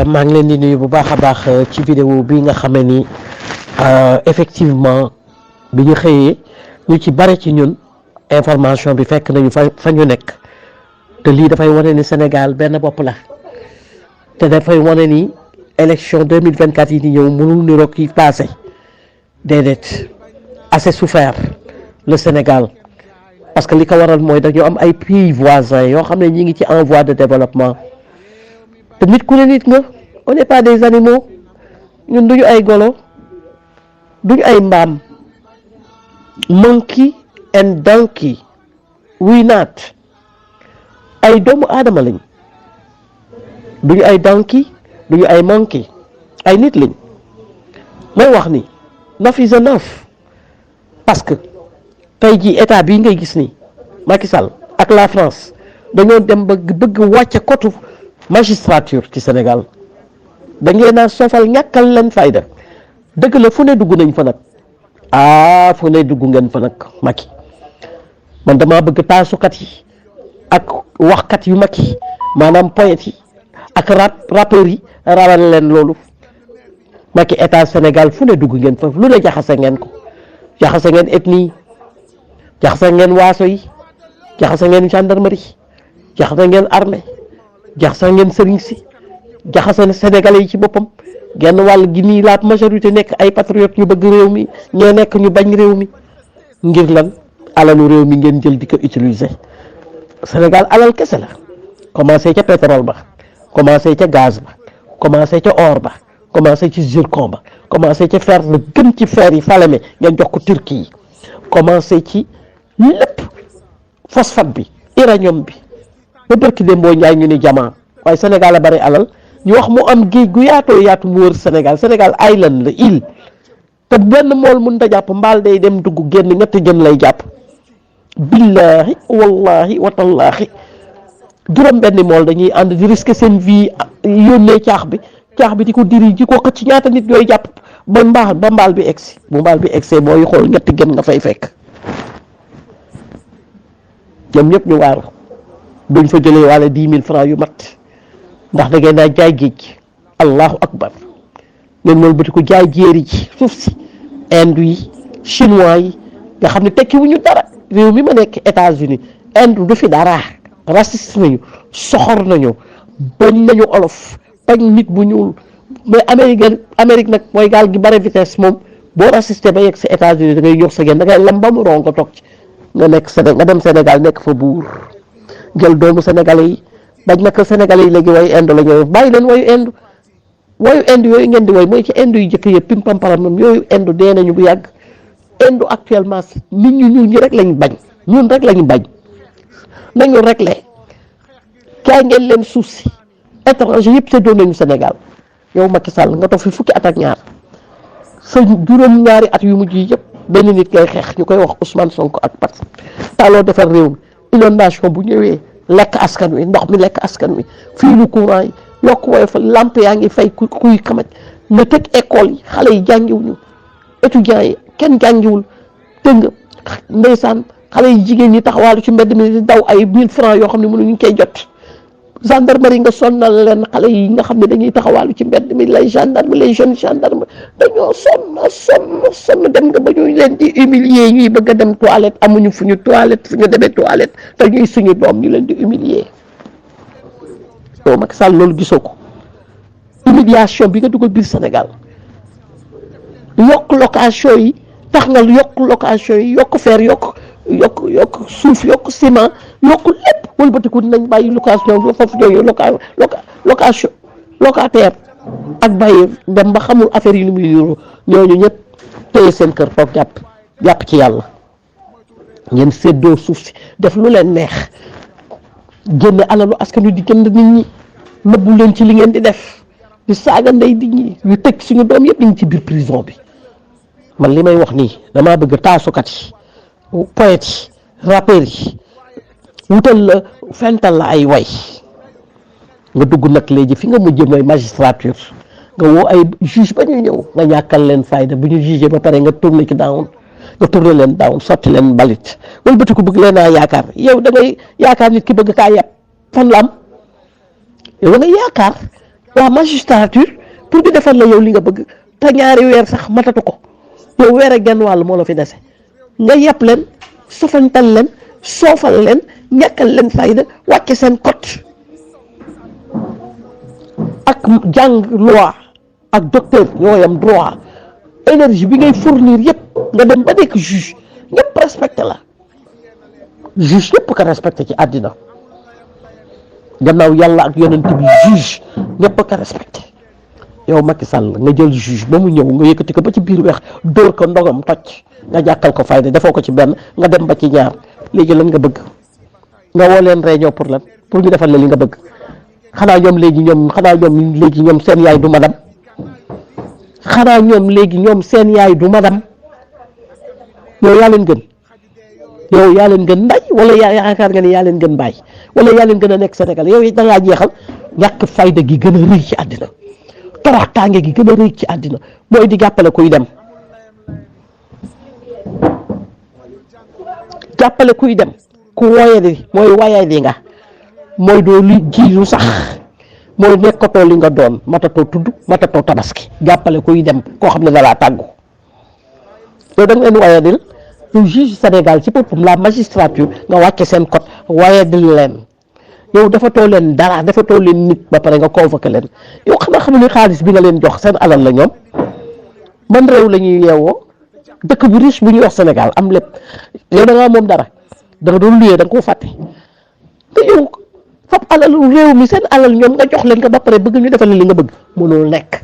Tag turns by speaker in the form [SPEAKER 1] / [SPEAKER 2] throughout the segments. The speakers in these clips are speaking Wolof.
[SPEAKER 1] maa ngi leen di nuyu bu baax a baax ci vidéo bi nga xamee ni effectivement bi ñu xëyee ñu ci bare ci ñun information bi fekk nañu fa ñu nekk te lii dafay wane ni Sénégal benn bopp la te dafay wane ni élection 2024 yi di ñëw mënul ni roog yi passé déedéet assez souffert le Sénégal parce que li ko waral mooy dañoo am ay pays voisins yoo xam ne ñi ngi ci en voie de développement te nit ku ne nit nga on n'est pas des animaux ñun duñu ay golo duñu ay mbaam monkey and donkey we not ay doomu aadama lañ duñu ay donkey duñu ay monkey ay nit lañ may wax ni enough is enough parce que tey jii état bii ngay gis ni Macky Sall ak la France dañoo dem ba bëgg wàcce kotu magistrature ci Sénégal da ngeen a sofal ñàkkal leen fayda dëgg la fu ne dugg nañ fa nag fu ne dugg ngeen fa nag Macky man dama bëgg taasukat yi ak waxkat yu mag yi maanaam poète yi ak rappeurs yi rawal leen loolu Macky état Sénégal fu ne dugg ngeen fa lu ne jaxase ngeen ko jaxase ngeen ethnie jaxase ngeen waaso yi jaxase ngeen gendarmerie jaxase ngeen armée jaxase ngeen sëriñ si jaxase sénégalais yi ci boppam genn wàll gi nii la majorité nekk ay patriotes ñu bëgg réew mi ñoo nekk ñu bañ réew mi ngir lan alalu réew mi ngeen jël di ko utiliser Sénégal alal kese la commencé ca pétrole ba commencé ca gaz ba commencé ca or ba commencé ci zircon ba commencé ca fer la gën ci fer yi Falémé ngeen jox ko Turquie yi commencé ci lépp phosphate bi uranium bi ba bërki dem boo ñaay ñu ni jamaa waaye Sénégal a bari alal ñu wax mu am géej gu yaatoo yaatu mu wër Sénégal island la île te benn mool mën ta jàpp mbaal day dem dugg génn ñetti jën lay jàpp billahi wallahi watallaahi juróom benn mool dañuy ànd di risquer seen vie yónnee caax bi di ko diri ji ko xëcc ñaata nit ñooy jàpp ba mbaal bi egsi bu mbaal bi egsee booy xool ñetti jën nga fay fekk ñoom ñëpp ñu waaru duñ fa jëlee wala 10 000 francs yu mat ndax da ngeen naa jaay géej allahu akbar ngeen mool bëti ko jaay jéeri ji suuf si Inde yi chinois yi nga xam ne tekki wuñu dara réew mi ma nekk États-Unis Inde du fi dara raciste nañu soxor nañu bañ nañu olof bañ nit bu ñuul mais Amérique nag mooy gaal gi bare vitesse moom boo raciste ba yegg si États-Unis da ngay yox sa gen da ngay lam ba mu ron ko toog ci nga nekk nga dem Sénégal nekk fa buur jël doomu sénégalais yi dañ naka sénégalais yi léegi wayu Inde la ñooy bàyyi leen wayu Inde yooyu ngeen di way mooy ci Inde yu jëkk yëpp pim pam param moom yooyu Inde dee nañu bu yàgg Inde actuellement nit ñu ñi rek lañ bañ ñun rek lañu bañ nañu réglé kaay ngeen leen suuf si étranger yëpp séddoo nañu Sénégal yow Macky Sall nga toog fi fukki at ak ñaar sa juróom-ñaari at yu mujj yi yëpp benn nit ngay xeex ñu koy wax Ousmane Sonko ak Pat taloo defar réew mi inondation bu ñëwee lekk askan wi ndox mi lekk askan wi fii lu courant yi yokk woy fa lampe yaa ngi fay kuy xamaj nga tëj école yi xale yi jàngiwuñu étudiants yi kenn jàngiwul dégg nga ndeysaan xale yi jigéen ñi taxawaalu ci mbedd mi di daw ay 1000 francs yoo xam ne mënuñu koy jot gendarmerie nga sonnal leen xale yi nga xam ne dañuy taxawaalu ci mbedd mi les jeunes gendarmes dañoo sonn dem nga ba ñu leen di humilier ñuy bëgg a dem toilette amuñu fu ñu demee toilette te ñuy suñu doom ñu leen di humilier yow Macky Sall loolu gisoo ko humiliation bi nga dugal biir Sénégal yokk location yi tax nga yokk location yi yokk fer yokk suuf yokk ciment yokk lépp wëlbatiku nañ bàyyi location foofu ñooyu location locataire ak bàyyi dem ba xamul affaire yi ni muy yoro ñooñu ñëpp téye seen kër toog jàpp ci yàlla ngeen séddoo suuf si def lu leen neex génne alalu askan wi di jënd nit ñi nëbbu leen ci li ngeen di def di saaga ndey di ñi ñu tëj suñu doom yëpp ñu ngi ci biir prison bi man li may wax nii damaa bëgg taasukat yi poète yi rappeurs yi wutal la fental la ay way nga dugg nag léegi fi nga mujj mooy magistrature nga woo ay juge ba ñu ñëw nga ñàkkal leen fayda bu ñu jugé ba pare nga tourné leen down sotti leen balit wala bëti ko bëgg leen a yaakaar yow da ngay yaakaar nit ki bëgg kaa yeb fan la am yow da ngay yaakaar la magistrature pour ñu defal la yow li nga bëgg te ñaari weer sax matatu ko yow weer ak genn wàll moo la fi dese nga yàpp leen sofantal leen soofal leen ñàkkal leen fayda wàcce seen cote ak jàng loi ak docteur ñoo yam droit énergie bi ngay fournir yëpp nga dem ba nekk juge ñëpp respecté la juge yëpp ko respecté ci àddina gannaaw yàlla ak yonent bi juge ñëpp ko respecté yow Macky Sall nga jël juge ba mu ñëw nga yëkkati ko ba ci biir weex dóor ko ndogam toj nga jàkkal ko fayda defoo ko ci benn nga dem ba ci ñaar léegi lan nga bëgg nga woo leen réunion pour lan pour ñu defal la li nga bëgg xanaa ñoom léegi ñoom seen yaay du madam xanaa ñoom léegi ñoom seen yaay du madam yow yaa leen gën yow yaa leen gën nday wala yaakaar nga ni yaa leen gën baay wala yaa leen gën a nekk Sénégal yow da ngaa jeexal ñàkk fayda gi gën a rëy ci àddina torox tànge gi gën a rëy ci àddina mooy di jàppale kuy dem ku woyadi mooy wayadi nga mooy doo li jiitu sax mooy nekkatoo li nga doon matatoo tudd matatoo tabaski jàppale kuy dem koo xam ne da laa tàggu yow da nga leen wayadil yow juge Sénégal ci boppam la magistrature nga wàcce seen code wayadil leen yow dafatoo leen dara dafatoo leen nit ba pare nga convoqué leen yow xam ne xaalis bi nga leen jox seen alal la ñoom man réew la ñuy yeewoo dëkk bu riche bu ñuy wax Sénégal am lépp yow da ngaa moom dara da nga doon luyee da nga koo fàtte te yow fab alalu réew mi seen alal ñoom nga jox leen ko ba pare bëgg ñu defal li nga bëgg mënul nekk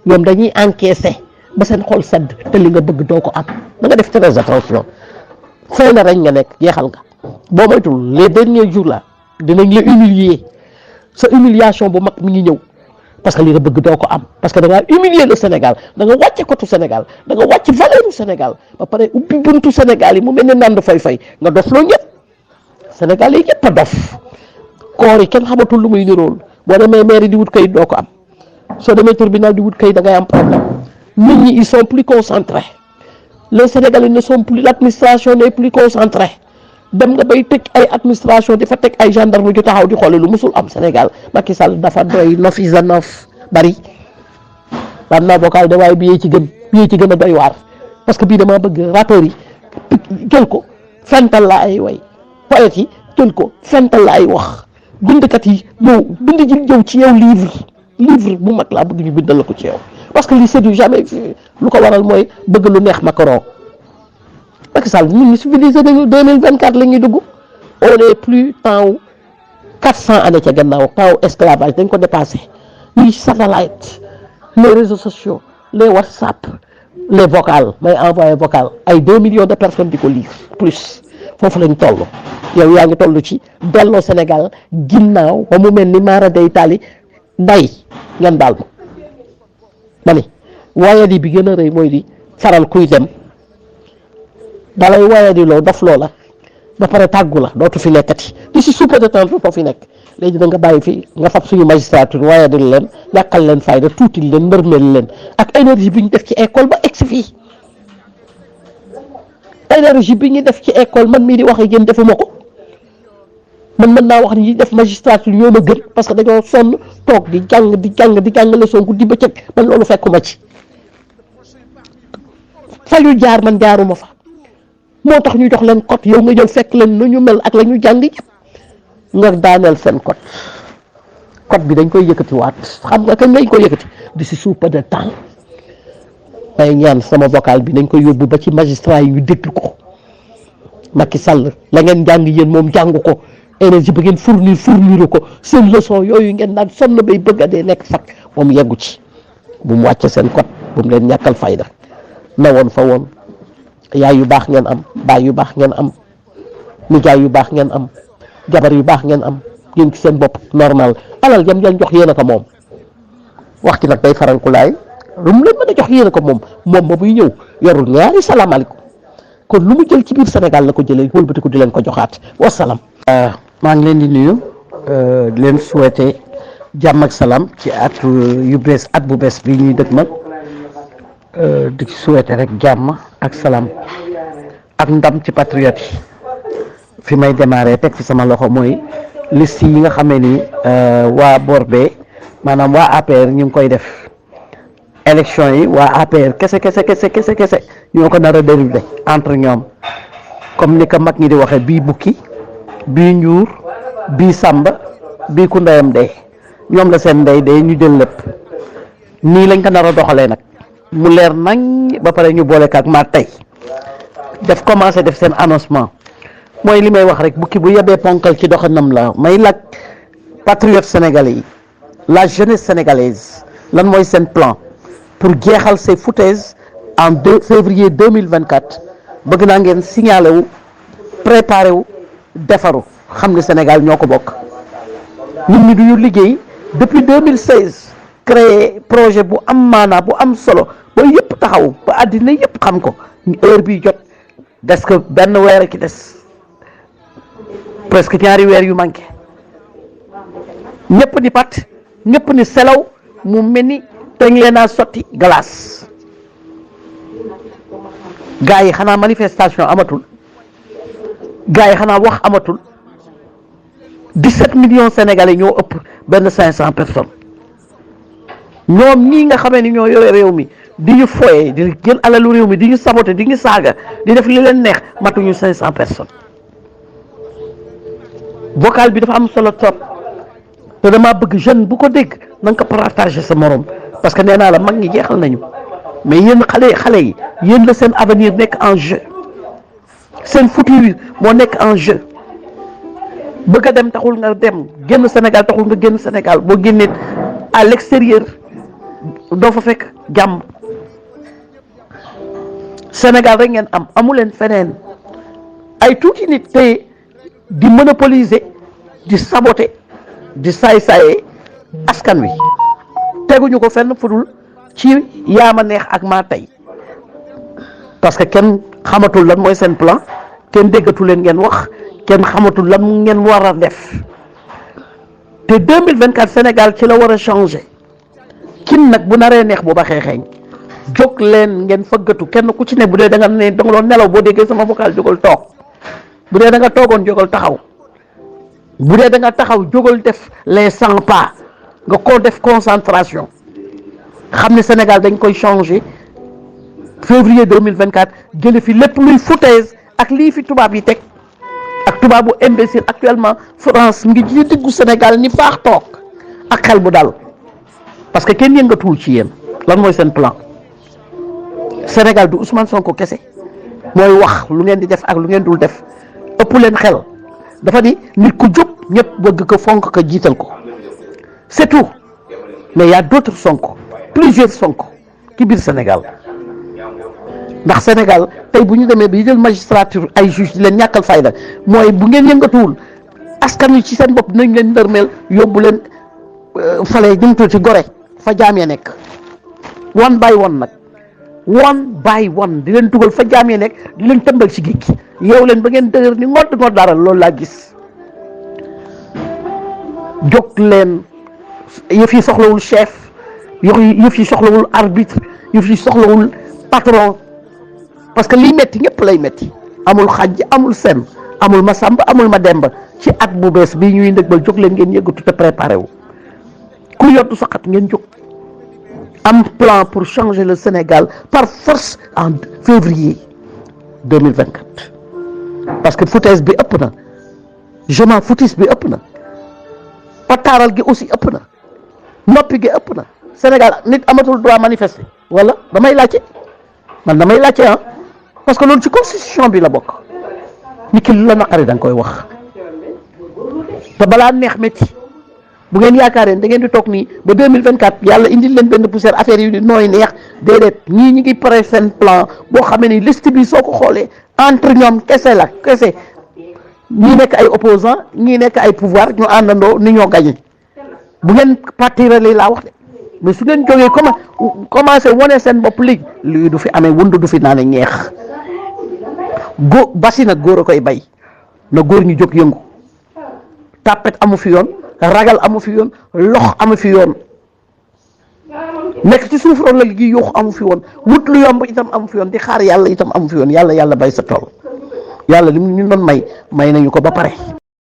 [SPEAKER 1] ñoom dañuy encaissé ba seen xol sedd te li nga bëgg doo ko am da nga def très attention fay na reñ nga nekk yeexal nga boo moytul les derniers jours là dinañ la humilier sa humiliation bu mag mi ngi ñëw parce que li nga bëgg doo ko am parce que da ngaa humilier le Sénégal da nga wàcce kotu Sénégal da nga wàcc valeur u Sénégal ba pare ubbi buntu Sénégal yi mu mel ne nand fay nga dof loo ñëpp Sénégal yi ñëpp a dof koor yi kenn xamatul lu muy nirool boo demee mairie di wut kayit doo ko am soo demee tribunal di wut kayit da ngay am problème nit ñi ils sont plus concentrés les Sénégalais ne sont plus l'administration n'est plus concentrée dem nga bay tëj ay administration di fa teg ay gendarme ju taxaw di xoole lu musul am Sénégal Macky Sall dafa doy nof is a nof bari daan naa vocal de waaye bi ci gën a doy waar parce que bii dama bëgg rappeurs yi jël ko fental la ay way poètes yi jël ko fental la ay wax bindkat yi ñëw bind ji ñëw ci yow livre bu mag laa bëgg ñu bindal la ko ci yow parce que lii c'est du jamais vu lu ko waral mooy bëgg lu neex Macron Macky Sall ñun ñu civilisé nañu 2024 la ñuy dugg on est plus temps 400 années ca gannaaw temps esclavage dañ ko dépassé ñi satellite les réseaux sociaux les WhatsApp les vocales may envoyé vocal ay 2 millions de personnes di ko lire plus foofu lañ toll yow yaa ngi toll ci delloo Sénégal ginnaaw ba mu mel ni maara day taali nday ngeen baal ma ni wayadi bi gën a rëy mooy di faral kuy dem dalay wayadi loo dof loola ba pare tàggu la dootu fi nekkati di si soupe de temps doo fi nekk léegi da nga bàyyi fi nga fab suñu magistrature wayadil leen yàqal leen fayda tuutil leen mbërmel leen ak énergie bi ñu def ci école ba egsi fii énergie bi ñu def ci école man mii di wax ak yéen defuma ko man mën naa wax ni def magistrature ñoo ma gën parce que dañoo sonn toog di jàng leçon guddi bëccëg man loolu fekkuma ci fa ñu jaar man jaaruma fa moo tax ñu jox leen code yow nga jël fekk leen nu ñu mel ak la ñu jàng yëpp nga daaneel seen code bi dañ koy yëkkati waat xam nga kañ lañ koy yëkkati di si soupe de temps may ñaan sama vocal bi nañ koy yóbbu ba ci magistrat yi ñu déglu ko Macky Sall la ngeen jàng yéen moom jàng ko énergie bi ngeen fournir ko seen leçon yooyu ngeen daan sonn bay bëgg a dee nekk fac moom yeggu ci bu mu wàcce seen code bu mu leen ñàkkal fayda na woon fa woon yaay yu baax ngeen am baay yu baax ngeen am nijaay yu baax ngeen am jabar yu baax ngeen am ngeen ci seen bopp normal alal jam leen jox yéen a ko moom wax ci nag day farankulaay lu mu leen mën a jox yéen a ko moom ba buy ñëw yorul ñaari salaamaaleykum kon lu mu jël ci biir Sénégal la ko jëlee wëlbati ko di leen ko joxaat wasalaam. maa ngi leen di nuyu di leen souhaiter jàmm ak salaam ci at bu bees bi ñuy dëgmal di souhaiter rek jàmm ak salaam ak ndam ci patriote yi fi may démarrer teg fi sama loxo mooy liste yi nga xamee ni waa boor bee maanaam waa APR ñu ngi koy def élection yi waa APR kese ñoo ko nar a dérivé entre ñoom comme ni ko mag ñi di waxee bii bukki bii njuur bii sàmba bii ku ndeyam dee ñoom la seen ndey dee ñu jël lépp nii lañ ko nar a doxalee nag mu leer nañ ba pare ñu boole ak maa tey def commencé def seen annoncement mooy li may wax rek bukki bu yebee ponkal ci doxanam la may laaj patriote sénégalais yi la jeunesse sénégalaise lan mooy seen plan pour jeexal ces foutaises en février 2024 bëgg naa ngeen signalé wu préparé wu defaru xam ne Sénégal ñoo ko bokk nit ñi duñu liggéey depuis 2016 créé projet bu am maanaa bu am solo ba yëpp taxaw ba àddina yëpp xam ko heure bi jot des que benn weer ki des presque ñaari weer yu manqué ñëpp ni pat ñëpp ni selaw mu mel ni dañ leen a sotti glace gars yi xanaa manifestation amatul gars yi xanaa wax amatul 17 millions sénégalais ñoo ëpp benn 500 personnes ñoom ñii nga xamee ni ñoo yore réew mi di ñu foye di jël alalu réew mi di ñu saboté di ñu saaga di def li leen neex matuñu 500 personnes vocal bi dafa am solo trop te dama bëgg jeune bu ko dégg na nga ko partager sa morom parce que nee naa la mag ñi jeexal nañu mais yéen xale yi yéen la seen avenir nekk en jeu seen futur moo nekk en jeu bëgg a dem taxul nga dem génn Sénégal taxul nga génn Sénégal boo génnee à l'extérieur doo fa fekk jàmm Sénégal rek ngeen am amu leen feneen ay tuuti nit tey di monopoliser di saboter di saay-saayee askan wi teguñu ko fenn fudul ci yaama neex ak maa tey parce que kenn xamatul lan mooy seen plan kenn déggatu leen ngeen wax kenn xamatul lan ngeen war a def te 2024 Sénégal ci la war a changer kin nag bu naree neex bu baxee xeeñ jóg leen ngeen fëggatu kenn ku ci ne bu dee da nga ne da nga doon nelaw boo déggee sama vocal jógal toog bu dee da nga toogoon jógal taxaw bu dee da nga taxaw jógal def les 100 pas nga ko def concentration xam ne Sénégal dañ koy changer février 2024 jële fi lépp luy foutaise ak lii fi tubaab yi teg ak tubaab bu imbécile actuellement France ngi ji diggu Sénégal ni faax toog ak xel bu dal parce que kenn yëngatuwul ci yéen lan mooy seen plan Sénégal du Ousmane Sonko kese mooy wax lu ngeen di def ak lu ngeen dul def ëpp leen xel dafa ni nit ku jub ñëpp bëgg ko fonk ko jiital ko c'est tout mais y a d'autres Sonko plusieurs Sonko ci biir Sénégal ndax Sénégal tey bu ñu demee bi jël magistrature ay juge di leen ñàkkal fayda mooy bu ngeen yëngatuwul askan wi ci seen bopp dinañ leen ndërmeel yóbbu leen fale jumtu ci gore fa jaamee nekk one by one nag one by one di leen dugal fa jaamee nekk di leen tëmbal ci géej gi yeew leen ba ngeen dëgër ni ngodd dara loolu laa gis jóg leen yëf yi soxlawul chef yëf yi soxlawul arbitre yëf yi soxlawul patron parce que liy metti ñëpp lay metti amul xaj amul sem amul ma sàmb amul ma demb ci at bu bees bii ñuy ndëgbal jóg leen ngeen yëggatu te préparé wu ku yottu saqat ngeen jóg am plan pour changer le Sénégal par force en février 2024 parce que foutaise bi ëpp na je m'en foutis bi ëpp na pataaral gi aussi ëpp na noppi gi ëpp na Sénégal nit amatul droit manifester wala damay laajte man damay laajte ah parce que loolu ci constitution bi la bokk nit ki lu la naqari da nga koy wax te balaa neex métti bu ngeen yaakaaree da ngeen di toog nii ba 2024 yàlla indil leen benn poussière affaire yi nooy neex déedéet ñii ñi ngi pare seen plan boo xamee ni liste bi soo ko xoolee entre ñoom kese la kese ñii nekk ay opposant ñii nekk ay pouvoir ñu àndandoo ni ñoo gagné bu ngeen partirali laa wax de mais su ngeen jógee commencé wane seen bopp léegi lii du fi amee wund du fi naane ñeex basi nag góor a koy bay na góor ñu jóg yëngu tàppet amu fi yoon ragal amu fi yoon lox amu fi yoon nekk ci suuf roon la liggéey yuux amu fi woon wut lu yomb itam amu fi yoon di xaar yàlla itam amu fi yoon yàlla bay sa tool yàlla li ñu doon may nañu ko ba pare